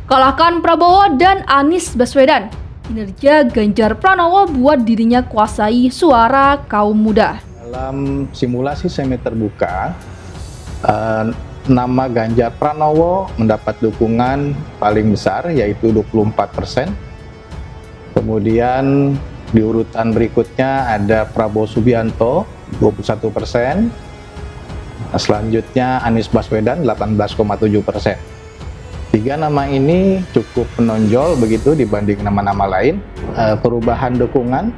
Kalahkan Prabowo dan Anies Baswedan. Kinerja Ganjar Pranowo buat dirinya kuasai suara kaum muda. Dalam simulasi semi terbuka, nama Ganjar Pranowo mendapat dukungan paling besar yaitu 24%. Kemudian di urutan berikutnya ada Prabowo Subianto 21%. Selanjutnya Anies Baswedan 18,7%. Tiga nama ini cukup menonjol begitu dibanding nama-nama lain. Perubahan dukungan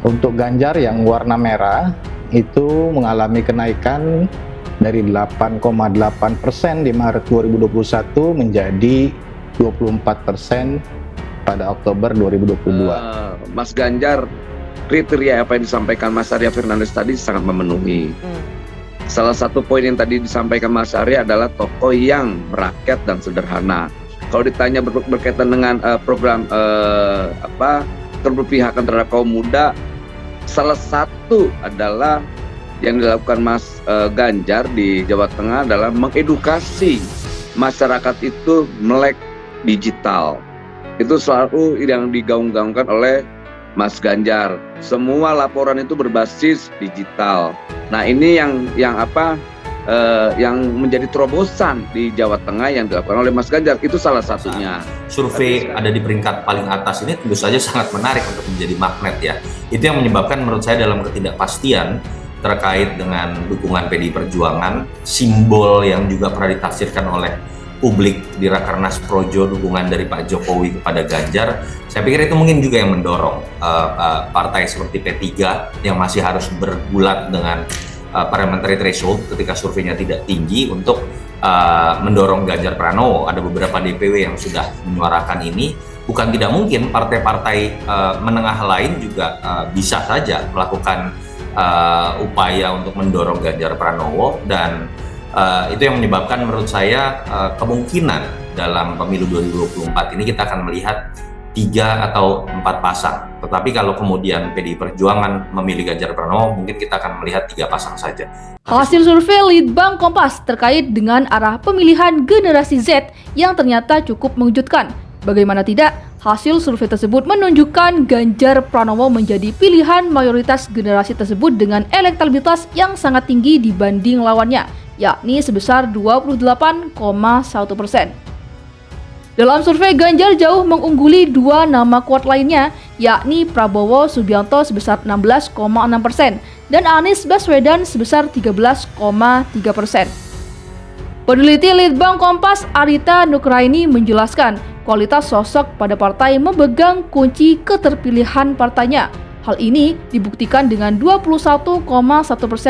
untuk Ganjar yang warna merah itu mengalami kenaikan dari 8,8% di Maret 2021 menjadi 24% pada Oktober 2022. Mas Ganjar, kriteria apa yang disampaikan Mas Arya Fernandes tadi sangat memenuhi. Salah satu poin yang tadi disampaikan Mas Arya adalah tokoh yang merakyat dan sederhana. Kalau ditanya berkaitan dengan program keberpihakan terhadap kaum muda, salah satu adalah yang dilakukan Mas Ganjar di Jawa Tengah adalah mengedukasi masyarakat itu melek digital. Itu selalu yang digaung-gaungkan oleh Mas Ganjar. Semua laporan itu berbasis digital. Nah, ini yang menjadi terobosan di Jawa Tengah yang dilakukan oleh Mas Ganjar, itu salah satunya. Survei ada di peringkat paling atas ini tentu saja sangat menarik untuk menjadi magnet ya. Itu yang menyebabkan menurut saya dalam ketidakpastian terkait dengan dukungan PDI Perjuangan, simbol yang juga pernah ditafsirkan oleh publik di Rakernas Projo, dukungan dari Pak Jokowi kepada Ganjar, saya pikir itu mungkin juga yang mendorong partai seperti P3 yang masih harus bergulat dengan parliamentary threshold ketika surveinya tidak tinggi untuk mendorong Ganjar Pranowo. Ada beberapa DPW yang sudah menyuarakan ini. Bukan tidak mungkin partai-partai menengah lain juga bisa saja melakukan upaya untuk mendorong Ganjar Pranowo, dan itu yang menyebabkan menurut saya kemungkinan dalam pemilu 2024 ini kita akan melihat 3 atau 4 pasang. Tetapi kalau kemudian PDI Perjuangan memilih Ganjar Pranowo, mungkin kita akan melihat 3 pasang saja. Hasil survei Litbang Kompas terkait dengan arah pemilihan generasi Z yang ternyata cukup mengejutkan. Bagaimana tidak, hasil survei tersebut menunjukkan Ganjar Pranowo menjadi pilihan mayoritas generasi tersebut dengan elektabilitas yang sangat tinggi dibanding lawannya, yakni sebesar 28,1%. Dalam survei, Ganjar jauh mengungguli 2 nama kuat lainnya, yakni Prabowo Subianto sebesar 16,6% dan Anies Baswedan sebesar 13,3%. Peneliti Litbang Kompas Arita Nukraini menjelaskan, kualitas sosok pada partai memegang kunci keterpilihan partainya. Hal ini dibuktikan dengan 21,1%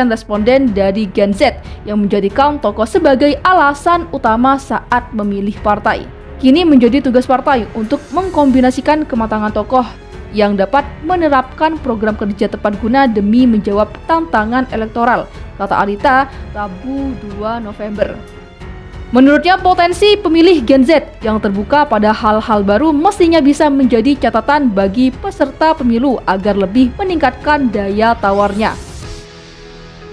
responden dari Gen Z yang menjadikan tokoh sebagai alasan utama saat memilih partai. Kini menjadi tugas partai untuk mengkombinasikan kematangan tokoh yang dapat menerapkan program kerja tepat guna demi menjawab tantangan elektoral, kata Arita Rabu 2 November. Menurutnya, potensi pemilih Gen Z yang terbuka pada hal-hal baru mestinya bisa menjadi catatan bagi peserta pemilu agar lebih meningkatkan daya tawarnya.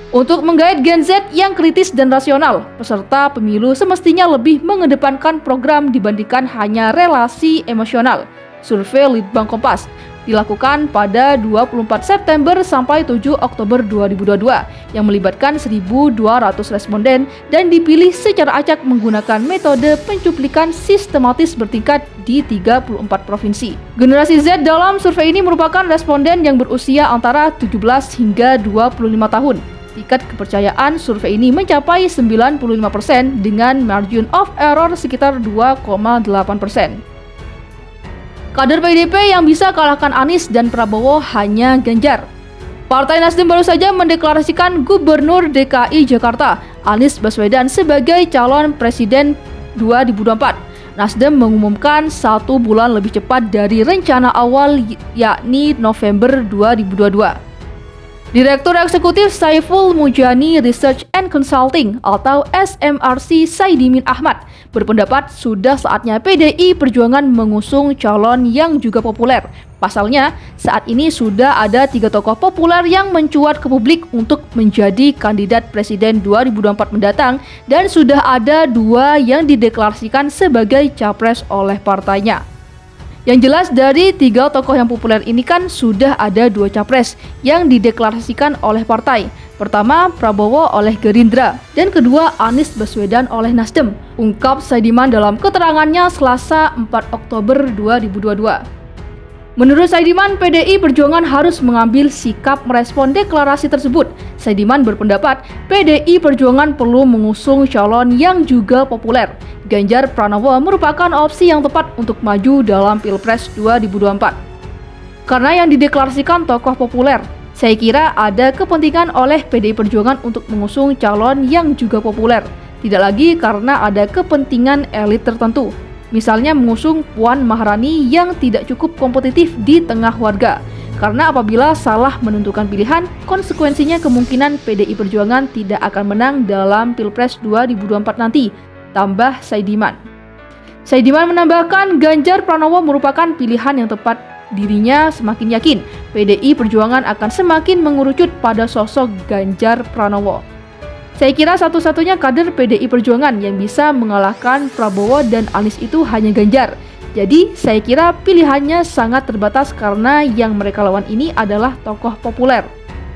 Untuk menggait Gen Z yang kritis dan rasional, peserta pemilu semestinya lebih mengedepankan program dibandingkan hanya relasi emosional. Survei Litbang Kompas dilakukan pada 24 September sampai 7 Oktober 2022 yang melibatkan 1.200 responden dan dipilih secara acak menggunakan metode pencuplikan sistematis bertingkat di 34 provinsi. Generasi Z dalam survei ini merupakan responden yang berusia antara 17 hingga 25 tahun. Tingkat kepercayaan survei ini mencapai 95% dengan margin of error sekitar 2,8%. Kader PDIP yang bisa kalahkan Anies dan Prabowo hanya Ganjar. Partai Nasdem baru saja mendeklarasikan Gubernur DKI Jakarta Anies Baswedan sebagai calon presiden 2024. Nasdem mengumumkan 1 bulan lebih cepat dari rencana awal, yakni November 2022. Direktur Eksekutif Saiful Mujani Research and Consulting atau SMRC Saidimin Ahmad berpendapat sudah saatnya PDI Perjuangan mengusung calon yang juga populer. Pasalnya, saat ini sudah ada 3 tokoh populer yang mencuat ke publik untuk menjadi kandidat Presiden 2024 mendatang dan sudah ada 2 yang dideklarasikan sebagai capres oleh partainya. Yang jelas dari 3 tokoh yang populer ini kan sudah ada 2 capres yang dideklarasikan oleh partai. Pertama, Prabowo oleh Gerindra dan kedua Anies Baswedan oleh Nasdem, ungkap Saidiman dalam keterangannya Selasa 4 Oktober 2022. Menurut Saidiman, PDI Perjuangan harus mengambil sikap merespon deklarasi tersebut. Saidiman berpendapat PDI Perjuangan perlu mengusung calon yang juga populer. Ganjar Pranowo merupakan opsi yang tepat untuk maju dalam Pilpres 2024. Karena yang dideklarasikan tokoh populer, saya kira ada kepentingan oleh PDI Perjuangan untuk mengusung calon yang juga populer. Tidak lagi karena ada kepentingan elit tertentu. Misalnya mengusung Puan Maharani yang tidak cukup kompetitif di tengah warga. Karena apabila salah menentukan pilihan, konsekuensinya kemungkinan PDI Perjuangan tidak akan menang dalam Pilpres 2024 nanti, tambah Saidiman. Saidiman menambahkan Ganjar Pranowo merupakan pilihan yang tepat. Dirinya semakin yakin PDI Perjuangan akan semakin mengerucut pada sosok Ganjar Pranowo. Saya kira satu-satunya kader PDI Perjuangan yang bisa mengalahkan Prabowo dan Anies itu hanya Ganjar. Jadi saya kira pilihannya sangat terbatas karena yang mereka lawan ini adalah tokoh populer.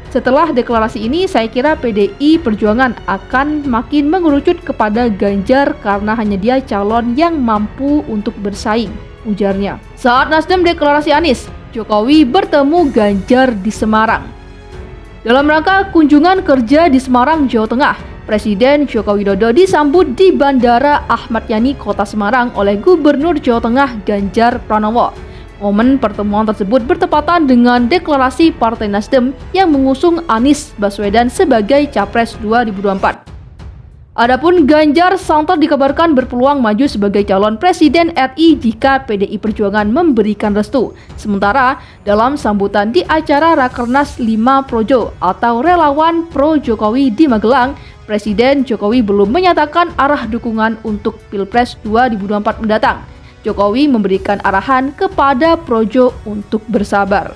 Setelah deklarasi ini saya kira PDI Perjuangan akan makin mengerucut kepada Ganjar karena hanya dia calon yang mampu untuk bersaing, ujarnya. Saat Nasdem deklarasi Anies, Jokowi bertemu Ganjar di Semarang. Dalam rangka kunjungan kerja di Semarang, Jawa Tengah, Presiden Joko Widodo disambut di Bandara Ahmad Yani, Kota Semarang oleh Gubernur Jawa Tengah Ganjar Pranowo. Momen pertemuan tersebut bertepatan dengan deklarasi Partai Nasdem yang mengusung Anies Baswedan sebagai Capres 2024. Adapun Ganjar santer dikabarkan berpeluang maju sebagai calon Presiden RI jika PDI Perjuangan memberikan restu. Sementara dalam sambutan di acara Rakernas 5 Projo atau Relawan Pro Jokowi di Magelang, Presiden Jokowi belum menyatakan arah dukungan untuk Pilpres 2024 mendatang. Jokowi memberikan arahan kepada Projo untuk bersabar.